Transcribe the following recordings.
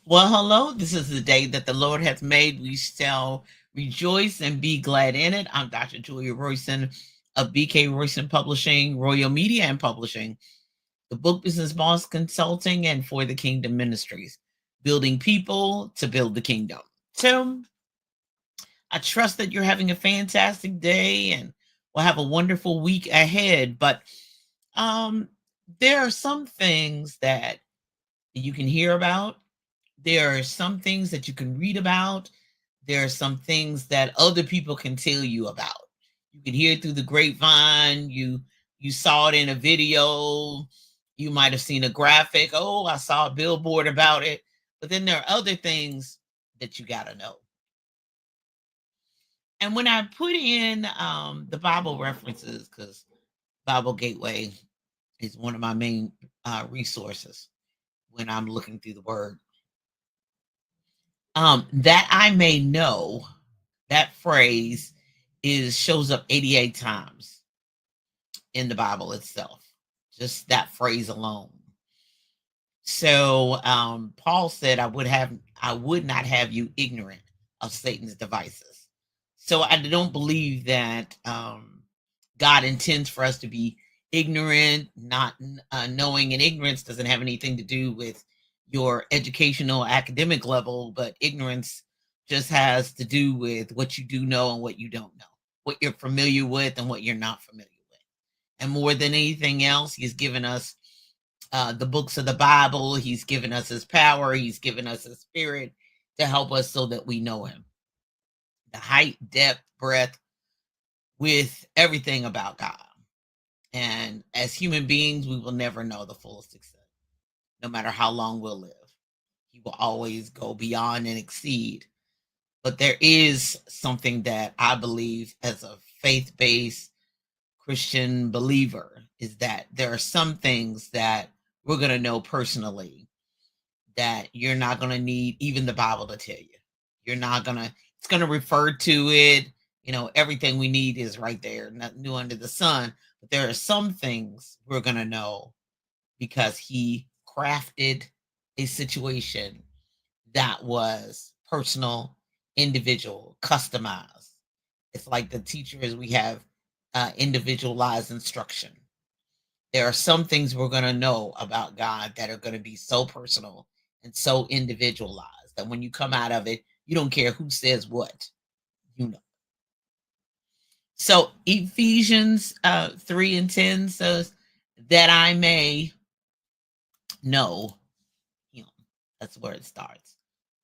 Well, hello. This is the day that the Lord hath made. We shall rejoice and be glad in it. I'm Dr. Julia Royson of BK Royson Publishing, Royal Media and Publishing, the Book Business Boss Consulting, and For the Kingdom Ministries, building people to build the kingdom. So I trust that you're having a fantastic day and will have a wonderful week ahead. But um, there are some things that you can hear about. There are some things that you can read about. There are some things that other people can tell you about. You can hear it through the grapevine. You saw it in a video. You might have seen a graphic. Oh, I saw a billboard about it. But then there are other things that you got to know. And when I put in the Bible references, because Bible Gateway is one of my main resources when I'm looking through the Word, that I may know, that phrase is shows up 88 times in the Bible itself. Just that phrase alone. So Paul said, I would not have you ignorant of Satan's devices. So I don't believe that God intends for us to be ignorant, not knowing, and ignorance doesn't have anything to do with your educational academic level, but ignorance just has to do with what you do know and what you don't know, what you're familiar with and what you're not familiar with. And more than anything else, he's given us the books of the Bible. He's given us his power. He's given us his spirit to help us so that we know him. The height, depth, breadth, with everything about God. And as human beings, we will never know the fullest extent, no matter how long we'll live. He will always go beyond and exceed. But there is something that I believe as a faith based Christian believer is that there are some things that we're going to know personally that you're not going to need even the Bible to tell you. You're not going to, it's going to refer to it. You know, everything we need is right there, nothing new under the sun. But there are some things we're going to know because he crafted a situation that was personal, individual, customized. It's like the teachers, we have individualized instruction. There are some things we're going to know about God that are going to be so personal and so individualized that when you come out of it, you don't care who says what, you know. So Ephesians 3 and 10 says that I may know him. That's where it starts.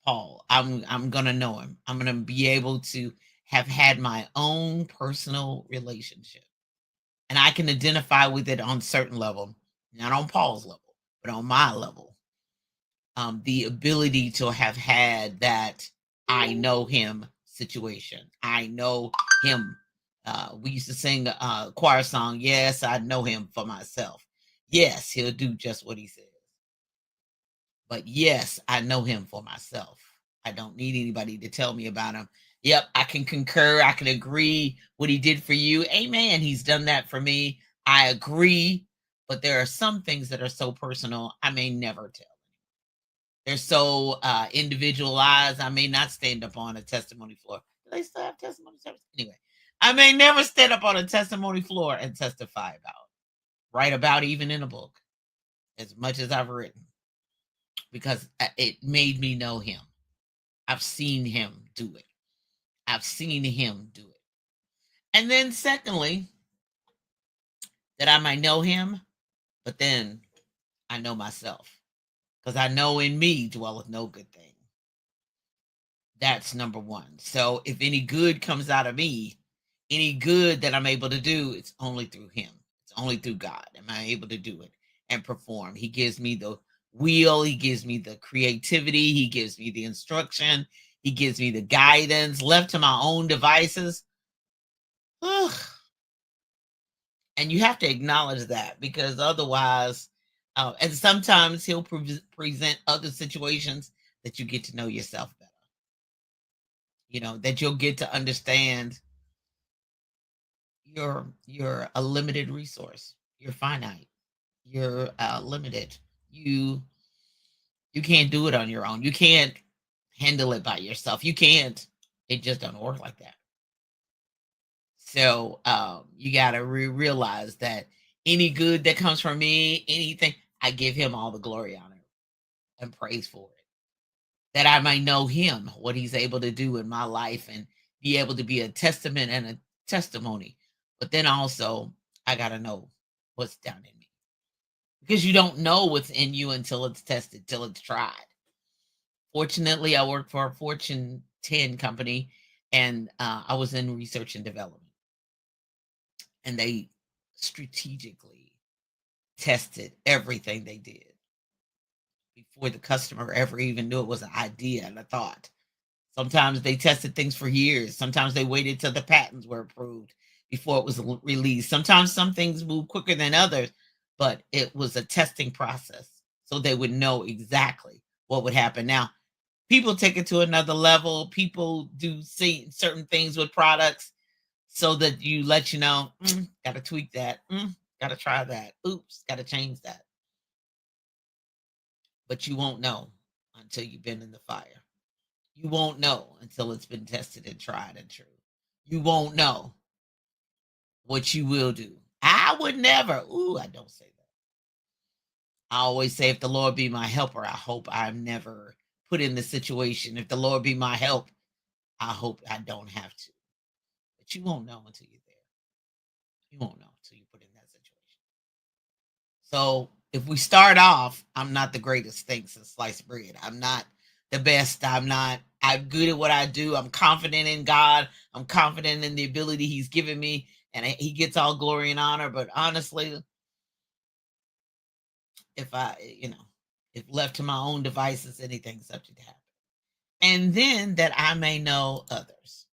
Paul, I'm gonna know him. I'm gonna be able to have had my own personal relationship. And I can identify with it on certain level, not on Paul's level, but on my level. The ability to have had that I know him situation. I know him. We used to sing a choir song. Yes, I know him for myself. Yes, he'll do just what he says. But yes, I know him for myself. I don't need anybody to tell me about him. Yep, I can concur. I can agree what he did for you. Amen. He's done that for me. I agree. But there are some things that are so personal, I may never tell. They're so individualized. I may not stand up on a testimony floor. Do they still have testimony service? Anyway, I may never stand up on a testimony floor and testify about, write about, even in a book, as much as I've written, because it made me know him. I've seen him do it. I've seen him do it. And then, secondly, that I might know him, but then I know myself, because I know in me dwelleth no good thing. That's number one. So if any good comes out of me, any good that I'm able to do, it's only through him. It's only through God. Am I able to do it and perform? He gives me the will. He gives me the creativity. He gives me the instruction. He gives me the guidance. Left to my own devices. Ugh. And you have to acknowledge that, because otherwise, and sometimes he'll present other situations that you get to know yourself better. You know, that you'll get to understand you're a limited resource. You're finite. You're limited. You can't do it on your own. You can't handle it by yourself. You can't. It just doesn't work like that. So you got to realize that any good that comes from me, anything, I give him all the glory, honor, and praise for it. That I might know him, what he's able to do in my life, and be able to be a testament and a testimony. But then also, I got to know what's down in me, because you don't know what's in you until it's tested, till it's tried. Fortunately, I worked for a Fortune 10 company, and I was in research and development. And they strategically tested everything they did before the customer ever even knew it was an idea and a thought. Sometimes they tested things for years. Sometimes they waited till the patents were approved before it was released. Sometimes some things move quicker than others, but it was a testing process so they would know exactly what would happen. Now, people take it to another level. People do see certain things with products so that you let you know, got to tweak that, got to try that, oops, got to change that. But you won't know until you've been in the fire. You won't know until it's been tested and tried and true. You won't know what you will do. I would never, I don't say that. I always say, if the Lord be my helper, I hope I'm never put in the situation. If the Lord be my help, I hope I don't have to. But you won't know until you're there. You won't know until you put in that situation. So if we start off, I'm not the greatest thing since sliced bread. I'm not the best. I'm good at what I do. I'm confident in God. I'm confident in the ability he's given me, and he gets all glory and honor. But honestly, if if left to my own devices, anything's subject to happen. And then that I may know others.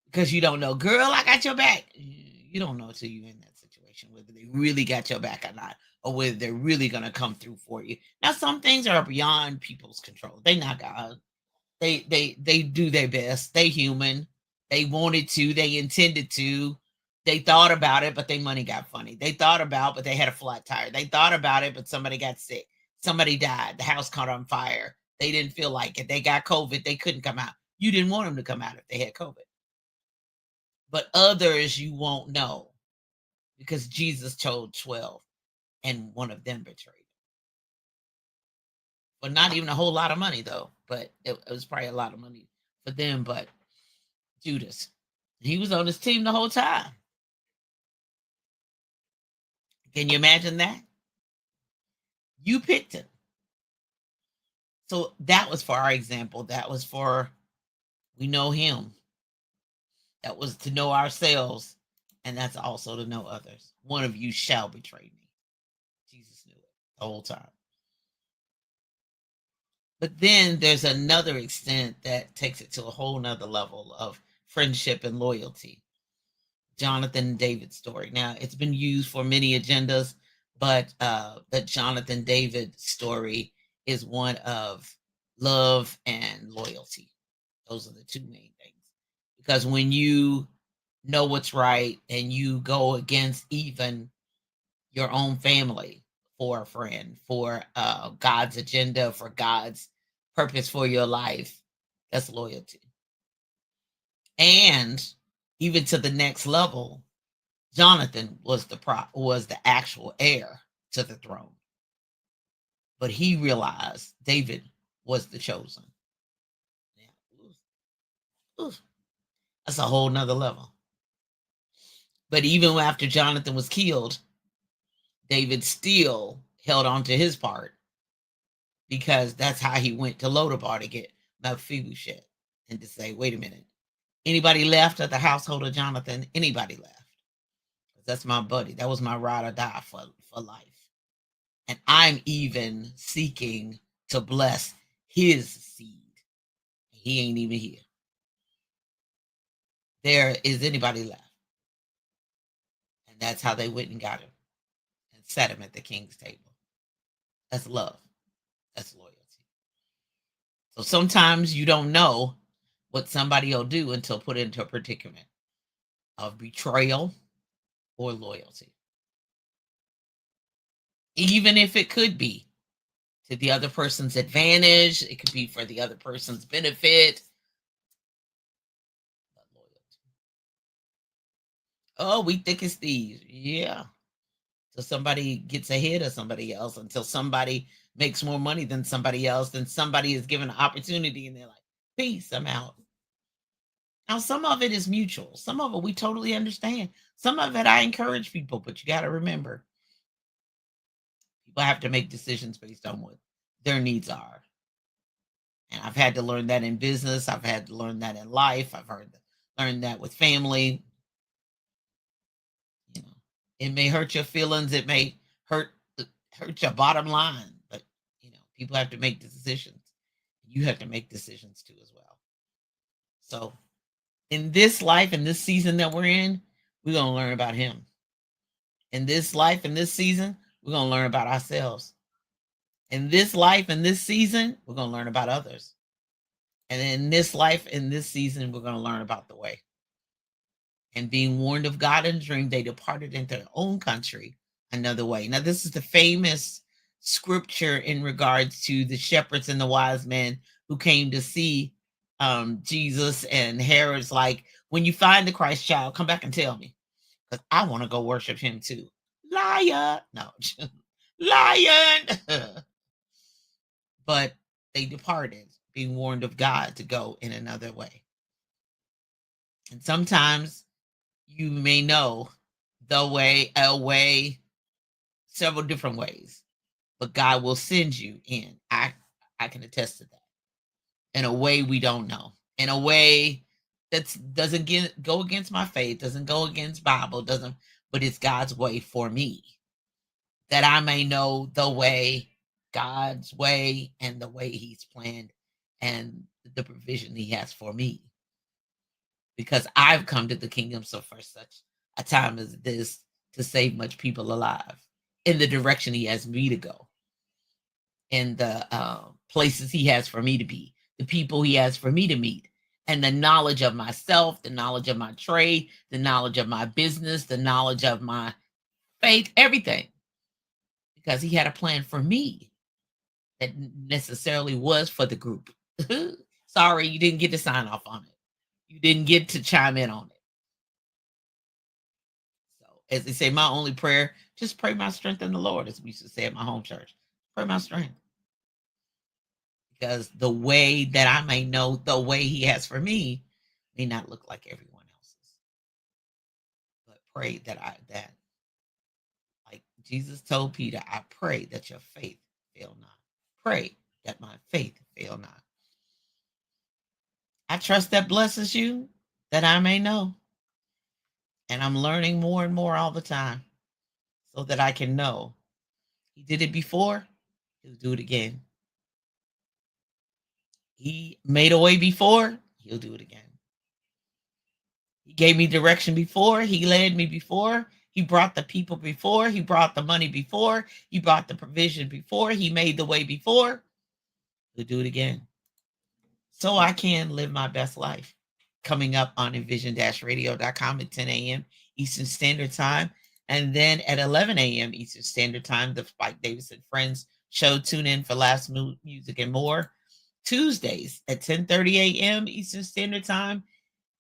Because you don't know, girl, I got your back. You don't know until you're in that situation, whether they really got your back or not, or whether they're really going to come through for you. Now, some things are beyond people's control. They not God. They do their best. They human. They wanted to. They intended to. They thought about it, but their money got funny. They thought about, but they had a flat tire. They thought about it, but somebody got sick. Somebody died. The house caught on fire. They didn't feel like it. They got COVID. They couldn't come out. You didn't want them to come out if they had COVID. But others you won't know, because Jesus told 12 and one of them betrayed him. But not even a whole lot of money, though. But it was probably a lot of money for them. But Judas, he was on his team the whole time. Can you imagine that? You picked him. So that was for our example. That was for, we know him. That was to know ourselves. And that's also to know others. One of you shall betray me. Jesus knew it the whole time. But then there's another extent that takes it to a whole nother level of friendship and loyalty. Jonathan and David's story. Now, it's been used for many agendas, but the Jonathan David story is one of love and loyalty. Those are the two main things. Because when you know what's right and you go against even your own family for a friend, for God's agenda, for God's purpose for your life, that's loyalty. And even to the next level, Jonathan was the actual heir to the throne. But he realized David was the chosen. Yeah. That's a whole nother level. But even after Jonathan was killed, David still held on to his part, because that's how he went to Lodabar to get Mephibosheth, and to say, wait a minute, anybody left at the household of Jonathan? Anybody left? That's my buddy. That was my ride or die for life. And I'm even seeking to bless his seed. He ain't even here. There is anybody left. And that's how they went and got him and set him at the king's table. That's love. That's loyalty. So sometimes you don't know what somebody will do until put into a predicament of betrayal or loyalty. Even if it could be to the other person's advantage. It could be for the other person's benefit. Oh, we thick as thieves. Yeah. So somebody gets ahead of somebody else, until somebody makes more money than somebody else, then somebody is given an opportunity and they're like, peace, I'm out. Now, some of it is mutual. Some of it we totally understand. Some of it I encourage people, but you got to remember, people have to make decisions based on what their needs are. And I've had to learn that in business. I've had to learn that in life. Learned that with family. You know, it may hurt your feelings. It may hurt hurt your bottom line, but people have to make the decisions. You have to make decisions too as well. So in this life, in this season that we're in, we're going to learn about him. In this life, in this season, we're going to learn about ourselves. In this life, in this season, we're going to learn about others. And in this life, in this season, we're going to learn about the way. And being warned of God in a dream, they departed into their own country another way. Now, this is the famous scripture in regards to the shepherds and the wise men who came to see Jesus, and Herod's like, when you find the Christ child, come back and tell me, because I want to go worship him too. Liar. No. Lion. But they departed, being warned of God to go in another way. And sometimes you may know the way, a way, several different ways, but God will send you in. I can attest to that. In a way we don't know, in a way that doesn't go against my faith, doesn't go against Bible, but it's God's way for me, that I may know the way, God's way, and the way he's planned and the provision he has for me. Because I've come to the kingdom so for such a time as this, to save much people alive in the direction he has me to go, in the places he has for me to be, the people he has for me to meet, and the knowledge of myself, the knowledge of my trade, the knowledge of my business, the knowledge of my faith, everything. Because he had a plan for me that necessarily was for the group. Sorry, you didn't get to sign off on it. You didn't get to chime in on it. So, as they say, my only prayer, just pray my strength in the Lord, as we used to say at my home church. Pray my strength. Because the way that I may know the way he has for me may not look like everyone else's. But pray that like Jesus told Peter, I pray that your faith fail not. Pray that my faith fail not. I trust that blesses you, that I may know. And I'm learning more and more all the time, so that I can know he did it before, he'll do it again. He made a way before, he'll do it again. He gave me direction before, he led me before, he brought the people before, he brought the money before, he brought the provision before, he made the way before, he'll do it again. So I can live my best life. Coming up on envision-radio.com at 10 a.m. Eastern Standard Time. And then at 11 a.m. Eastern Standard Time, the Spike Davis and Friends show. Tune in for Last Music and More. Tuesdays at 10:30 a.m. Eastern Standard Time,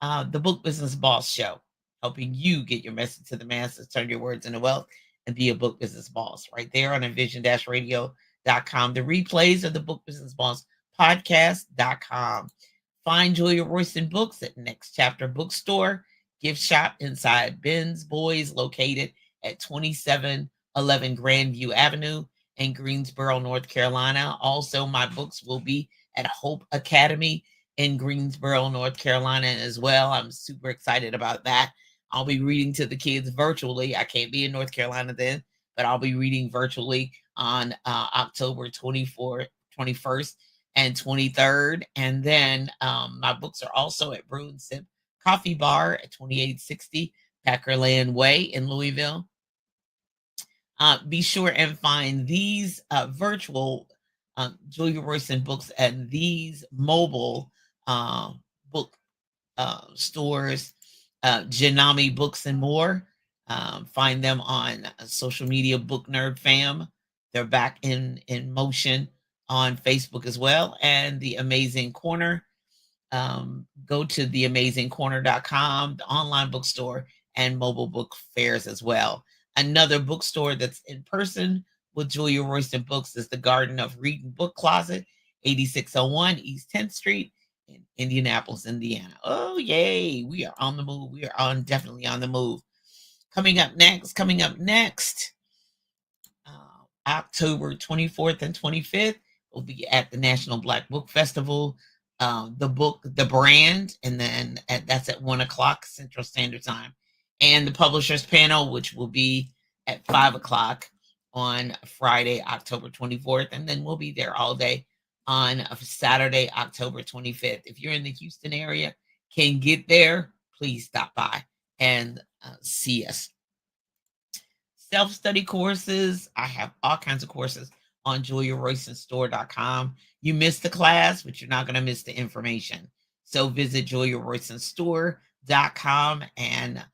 the Book Business Boss Show, helping you get your message to the masses, turn your words into wealth, and be a book business boss. Right there on envision-radio.com. The replays of the Book Business Boss podcast.com. Find Julia Royston Books at Next Chapter Bookstore, gift shop inside Ben's Boys, located at 2711 Grandview Avenue in Greensboro, North Carolina. Also, my books will be at Hope Academy in Greensboro, North Carolina as well. I'm super excited about that. I'll be reading to the kids virtually. I can't be in North Carolina then, but I'll be reading virtually on October 24th, 21st, and 23rd. And then my books are also at Brew and Sip Coffee Bar at 2860 Packerland Way in Louisville. Be sure and find these virtual Julia Royston books at these mobile book stores, Janami Books and More. Find them on social media, Book Nerd Fam. They're back in motion on Facebook as well, and The Amazing Corner. Go to theamazingcorner.com, the online bookstore, and mobile book fairs as well. Another bookstore that's in person with Julia Royston Books is the Garden of Reading Book Closet, 8601 East 10th Street in Indianapolis, Indiana. Oh, yay. We are on the move. We are definitely on the move. Coming up next, October 24th and 25th, we'll be at the National Black Book Festival. The book, The Brand, and then that's at 1 o'clock Central Standard Time. And the publishers panel, which will be at 5 o'clock on Friday, October 24th. And then we'll be there all day on Saturday, October 25th. If you're in the Houston area, can get there, please stop by and see us. Self-study courses. I have all kinds of courses on JuliaRoystonStore.com. You missed the class, but you're not going to miss the information. So visit JuliaRoystonStore.com and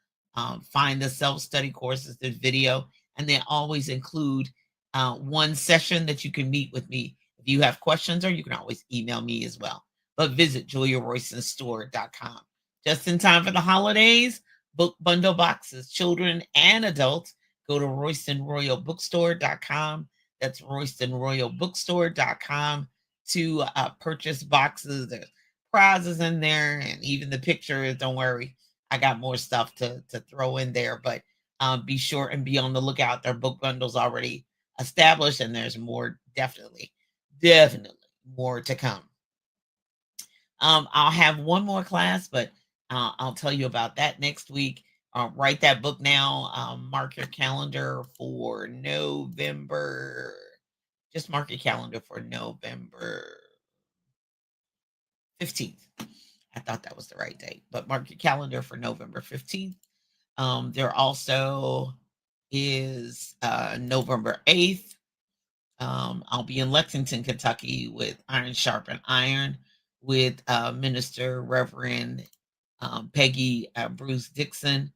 find the self-study courses, the video, and they always include one session that you can meet with me. If you have questions, or you can always email me as well. But visit JuliaRoystonStore.com. Just in time for the holidays, book bundle boxes, children and adults. Go to RoystonRoyalBookstore.com. That's RoystonRoyalBookstore.com to purchase boxes. There's prizes in there, and even the pictures. Don't worry, I got more stuff to throw in there, but be sure and be on the lookout. Their book bundles already established, and there's more, definitely more to come. I'll have one more class, but I'll tell you about that next week. Write that book now. Mark your calendar for November. Just mark your calendar for November 15th. I thought that was the right date, but mark your calendar for November 15th. There also is November 8th. I'll be in Lexington, Kentucky with Iron Sharpen Iron with Minister Reverend Peggy Bruce Dixon,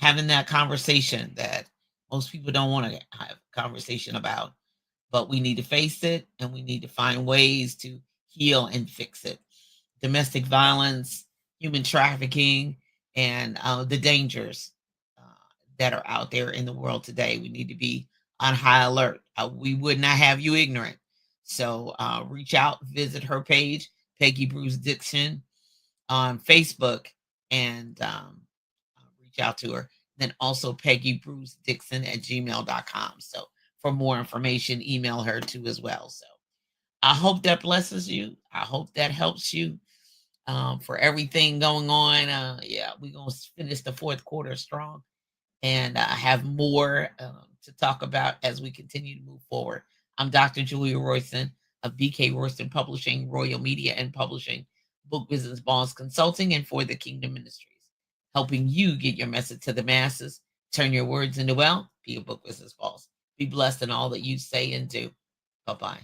having that conversation that most people don't want to have a conversation about, but we need to face it and we need to find ways to heal and fix it. Domestic violence, human trafficking, and the dangers that are out there in the world today. We need to be on high alert. We would not have you ignorant. So reach out, visit her page, Peggy Bruce Dixon, on Facebook, and reach out to her. Then also Peggy Bruce Dixon at gmail.com. So for more information, email her too as well. So I hope that blesses you. I hope that helps you for everything going on. We're going to finish the fourth quarter strong and have more to talk about as we continue to move forward. I'm Dr. Julia Royston of BK Royston Publishing, Royal Media and Publishing, Book Business Balls Consulting, and For the Kingdom Ministries, helping you get your message to the masses, turn your words into wealth, be a book business boss. Be blessed in all that you say and do. Bye-bye.